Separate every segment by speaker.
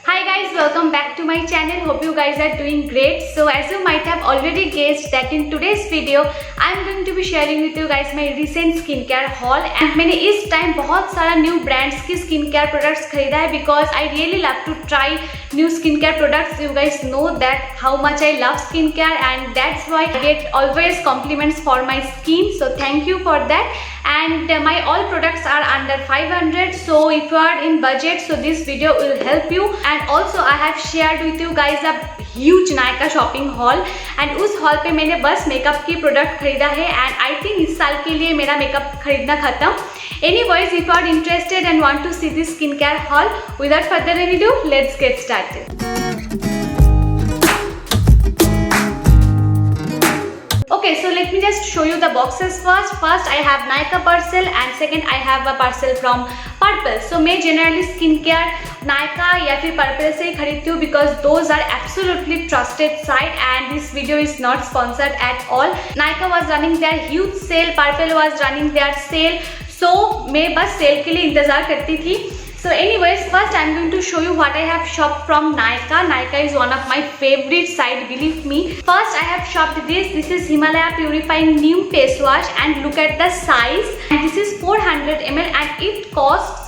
Speaker 1: Hi guys, welcome back to my channel. Hope you guys are doing great. So as you might have already guessed that in today's video I am going to be sharing with you guys my recent skincare haul. And मैंने इस time बहुत सारा new brands की skincare products खरीदा है because I really love to try new skincare products. You guys know that how much I love skincare and that's why I get always compliments for my skin. So thank you for that. And my all products are under 500. So if you are in budget, so this video will help you. And also I have shared with you guys a huge Nykaa shopping haul. And उस haul पे मैंने बस makeup की product खरीदा है and I think इस साल के लिए मेरा मेकअप खरीदना खत्म. Anyways, if you are interested and want to see this skincare haul, without further ado, let's get started. Okay, so let me just show you the boxes first. First I have Nykaa parcel and second I have a parcel from Purplle. So मैं generally skincare Nykaa या फिर Purplle से ही खरीदती हूँ because those are absolutely trusted site and this video is not sponsored at all. Nykaa was running their huge sale, Purplle was running their sale. So मैं बस sale के लिए इंतजार करती थी. So anyways, first I'm going to show you what I have shopped from Nykaa. Nykaa is one of my favorite site, believe me. First I have shopped this. This is Himalaya Purifying Neem Face Wash and look at the size. And this is 400 ml and it costs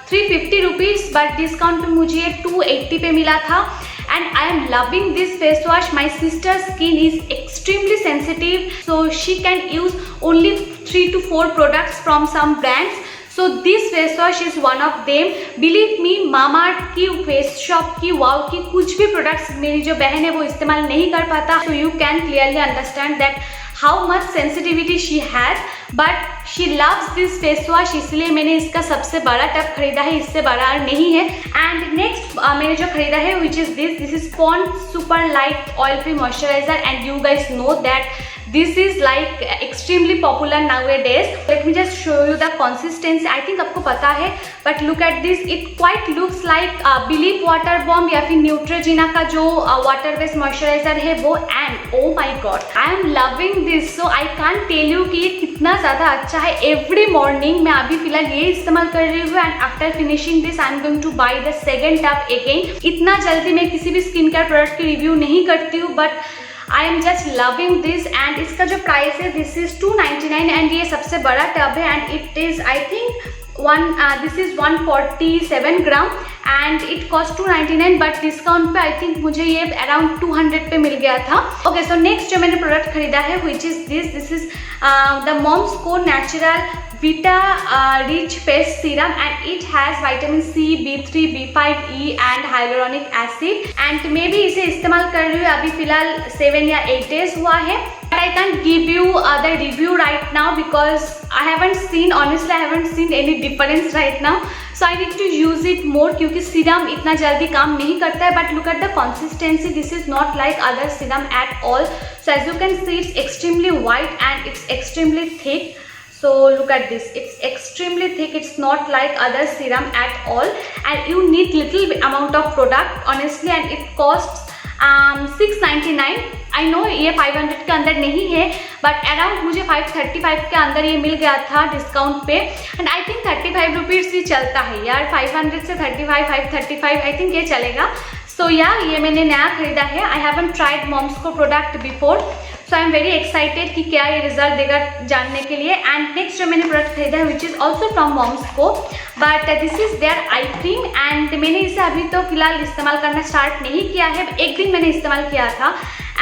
Speaker 1: 350 rupees but discount पे मुझे 280 पे मिला था. And I am loving this face wash. My sister's skin is extremely sensitive, so she can use only 3 to 4 products from some brands. So this face wash is one of them. Believe me, Mamaearth की face shop की wow की कुछ भी products मेरी जो बहन है वो इस्तेमाल नहीं कर पाता. So you can clearly understand that how much sensitivity she has. But she loves this face wash, इसलिए मैंने इसका सबसे बड़ा टब खरीदा है, इससे बड़ा नहीं है. And next मैंने जो खरीदा है which is this is Pond's Super Light Oil Free Moisturizer and you guys know that this is like extremely popular nowadays. Let me just show you the consistency. I think आपको पता है but look at this. It quite looks like Believe Water Bomb या फिर Neutrogena का जो water based moisturizer है वो. And oh my god, I am loving this. So I can't tell you कि ये कितना ज़्यादा अच्छा है. Every morning मैं अभी फिलहाल ये इस्तेमाल कर रही हूँ and after finishing this I am going to buy the second tub again. इतना जल्दी मैं किसी भी स्किन केयर प्रोडक्ट की रिव्यू नहीं करती हूँ but I am just loving this. And इसका जो प्राइस है this is 299 and ये सबसे बड़ा टब है and it is I think this is 147 gram and it cost 299 but discount पे I think मुझे ये around 200 पे मिल गया था. Okay, so next जो मैंने प्रोडक्ट खरीदा है which is this is the Moms Co Natural Vita Rich Face Serum and it has vitamin C, B3, B5, E and hyaluronic acid. And मैं भी इसे इस्तेमाल कर रही हूँ अभी फिलहाल 7 या 8 days हुआ है. But I can't give you the review right now because I haven't seen, honestly I haven't seen any difference right now. So I need to use it more क्योंकि सीरम इतना जल्दी काम नहीं करता है. But look at the consistency. This is not like other serum at all. So as you can see, it's extremely white and it's extremely thick. So look at this, it's extremely thick. It's not like other serum at all and you need little amount of product honestly and it costs 699. I know ये 500 के अंदर नहीं है but around मुझे 535 के अंदर ये मिल गया था डिस्काउंट पे and I think 35 रुपीज़ ही चलता है यार. 500 से 35, 535 I think ये चलेगा. So yeah, ये मैंने नया खरीदा है. I haven't tried Moms Co product before. So I am very excited कि क्या ये रिजल्ट देगा जानने के लिए. And next जो मैंने प्रोडक्ट खरीदा है which is also from Moms Co but this is their eye cream and मैंने इसे अभी तो फिलहाल इस्तेमाल करना स्टार्ट नहीं किया है. एक दिन मैंने इस्तेमाल किया था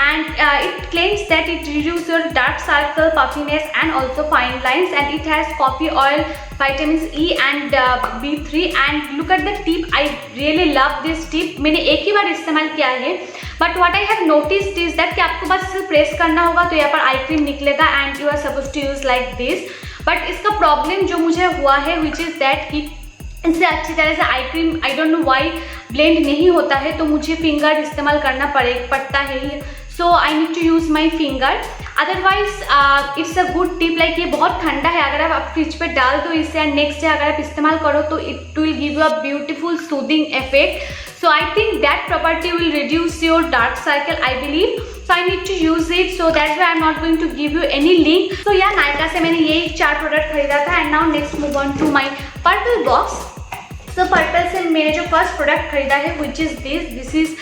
Speaker 1: and it claims that it reduces your dark circle, puffiness and also fine lines and it has coffee oil, vitamins E and B3 and look at the tip. I really love this tip. मैंने एक ही बार इस्तेमाल किया है but what I have noticed is that कि आपको बस इसे press करना होगा तो यहाँ पर आई क्रीम निकलेगा and you are supposed to use like this. but इसका प्रॉब्लम जो मुझे हुआ है which is that कि इससे अच्छी तरह से eye cream I don't know why blend नहीं होता है तो मुझे फिंगर इस्तेमाल करना पड़ता है. So I need to use my finger. Otherwise it's a good tip. like ये बहुत ठंडा है, अगर आप फ्रिज पे डाल दो इसे एंड नेक्स्ट डे अगर आप इस्तेमाल करो तो it will give you a beautiful soothing effect. So I think that property will reduce your dark circle I believe. So I need to use it. So that's why I'm not going to give you any link. So yeah, Nykaa से मैंने ये 4 product खरीदा था and now next move on to my Purplle box. So Purplle से मैंने जो first product खरीदा है which is this is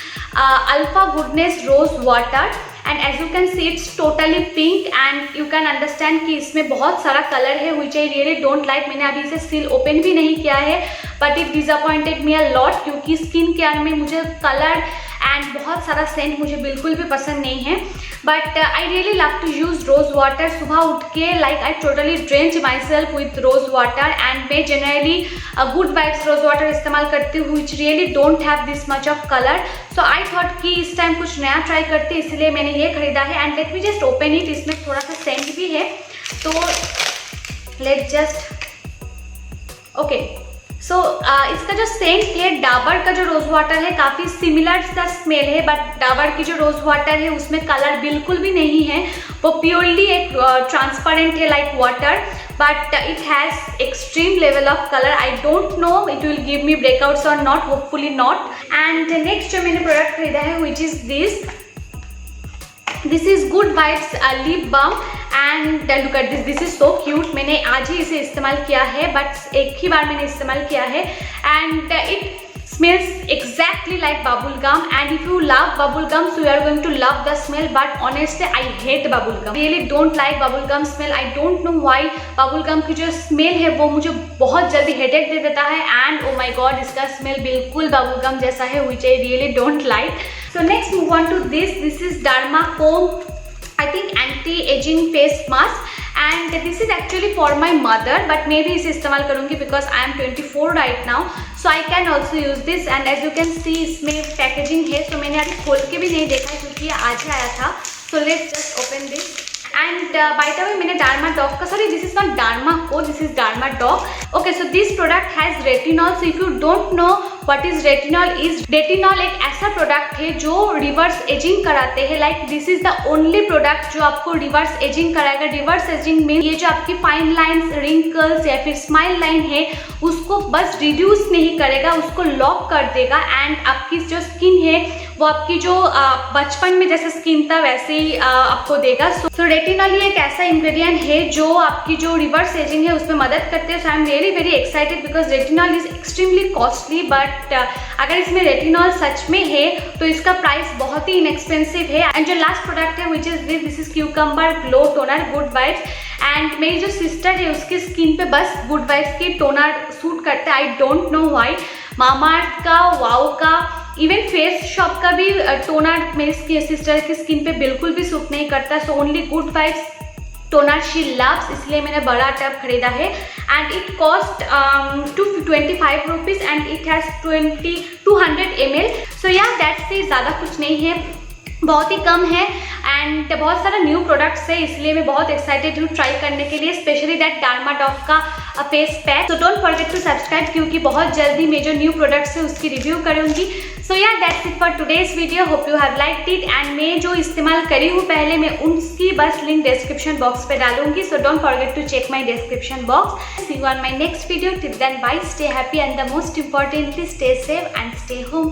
Speaker 1: alpha goodness rose water and as you can see it's totally pink and you can understand कि इसमें बहुत सारा colour है which I really don't like. मैंने अभी इसे सील ओपन भी नहीं किया है but it disappointed me a lot क्योंकि स्किन केयर में मुझे कलर एंड बहुत सारा सेंट मुझे बिल्कुल भी पसंद नहीं है। But I really love to use rose water. सुबह उठ के like I totally drench myself with rose water and मैं generally good vibes rose water इस्तेमाल करती हूँ which really don't have this much of colour. So I thought कि इस time कुछ नया ट्राई करते इसलिए मैंने ये खरीदा है and let me just open it. इसमें थोड़ा सा सेंट भी है तो लेट जस्ट ओके। सो इसका जो सेंट है डाबर का जो रोज़ वाटर है काफ़ी सिमिलर सा स्मेल है बट डाबर की जो रोज़ वाटर है उसमें कलर बिल्कुल भी नहीं है, वो प्योरली एक ट्रांसपेरेंट है like water but it has extreme level of colour. I don't know it will give me breakouts और not, hopefully not. And next जो मैंने प्रोडक्ट खरीदा है which is this is good vibes lip balm and look at this is so cute. मैंने आज ही इसे इस्तेमाल किया है बट एक ही बार मैंने इस्तेमाल किया है and it smells exactly like bubble gum and if you love bubble gum so you are going to love the smell but honestly I hate bubble gum, really don't like bubble gum smell। I don't know why bubble gum की जो smell है वो मुझे बहुत जल्दी headache दे देता है and oh my god इसका smell बिल्कुल bubble gum जैसा है which I really don't like। So next move on to this is Dermacomb I think anti-aging face mask and this is actually for my mother but मैं भी इसे इस्तेमाल करूँगी because I am 24 right now so I can also use this and as you can see इसमें packaging है। तो मैंने अभी खोल के भी नहीं देखा क्योंकि ये आज ही आया था। so let's just open this and by the way मैंने Dermadoc का sorry this is not Dermaco this is Dermadoc। okay so this product has retinol so if you don't know what is retinol एक ऐसा product है जो reverse ageing कराते हैं like this is the only product जो आपको reverse ageing कराएगा। Reverse ageing mean ये जो आपकी फाइन लाइंस रिंकल्स या फिर स्माइल लाइन है उसको बस रिड्यूस नहीं करेगा, उसको लॉक कर देगा एंड आपकी जो स्किन है वो आपकी जो बचपन में जैसे स्किन था वैसे ही आपको देगा। सो रेटिनॉल एक ऐसा इंग्रेडिएंट है जो आपकी जो रिवर्स एजिंग है उसमें मदद करते हैं। So I am very very excited because retinol is extremely costly but अगर इसमें रेटिनॉल सच में है तो इसका प्राइस बहुत ही इनएक्सपेंसिव है। एंड जो लास्ट प्रोडक्ट है which is this is cucumber glow toner good vibes and मेरी जो सिस्टर है उसकी स्किन पे बस गुड वाइब्स की टोनर सूट करता है। आई डोंट नो व्हाई। मामाअर्थ का, वाओ का, इवन फेस शॉप का भी टोनर मेरी सिस्टर की स्किन पे बिल्कुल भी सूट नहीं करता। So only good vibes toner she loves, इसलिए मैंने बड़ा टब खरीदा है and it cost 225 rupees and it has 200 ml। सो या दैट्स इट, ज़्यादा कुछ नहीं है, बहुत ही कम है एंड बहुत सारा न्यू प्रोडक्ट्स है इसलिए मैं बहुत एक्साइटेड हूँ ट्राई करने के लिए, स्पेशली दैट Dermadoc का face pack. So don't forget to subscribe क्योंकि बहुत जल्दी मैं जो न्यू प्रोडक्ट्स है उसकी रिव्यू करूँगी। सो या that's it for today's video, hope you have liked it and मैं जो इस्तेमाल करी हूँ पहले मैं उसकी बस लिंक डिस्क्रिप्शन बॉक्स पे डालूंगी। So don't forget to check my description box. See you on my next video, till then bye, stay happy and the most importantly stay safe and stay home.